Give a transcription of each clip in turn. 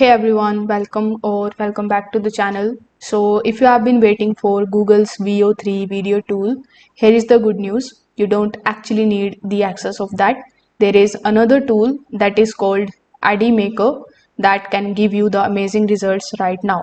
Hey everyone, welcome back to the channel. So if you have been waiting for Google's VO3 video tool, here is the good news. You don't actually need the access of that. There is another tool that is called AD Maker that can give you the amazing results right now.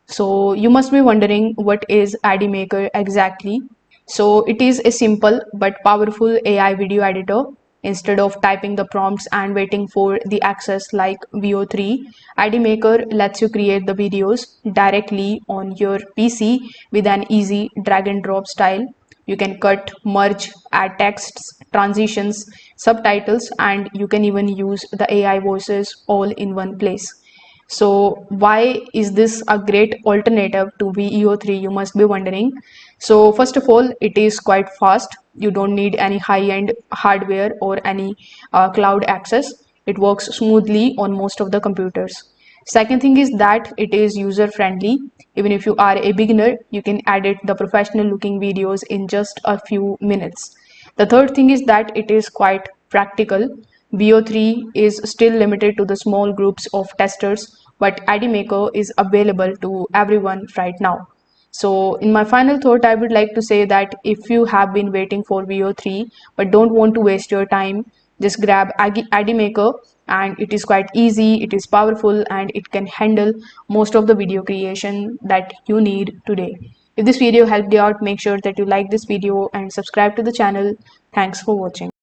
So you must be wondering, what is AD Maker exactly? So it is a simple but powerful AI video editor. Instead of typing the prompts and waiting for the access like VO3, AD Maker lets you create the videos directly on your PC with an easy drag and drop style. You can cut, merge, add texts, transitions, subtitles, and you can even use the AI voices all in one place. So why is this a great alternative to VEO3, you must be wondering. So first of all, it is quite fast. You don't need any high-end hardware or any cloud access. It works smoothly on most of the computers. Second thing is that it is user friendly. Even if you are a beginner, you can edit the professional looking videos in just a few minutes. The third thing is that it is quite practical. VO3 is still limited to the small groups of testers, but AD Maker is available to everyone right now. So in my final thought, I would like to say that if you have been waiting for VO3 but don't want to waste your time, just grab AD Maker, and it is quite easy, it is powerful, and it can handle most of the video creation that you need today. If this video helped you out, make sure that you like this video and subscribe to the channel. Thanks for watching.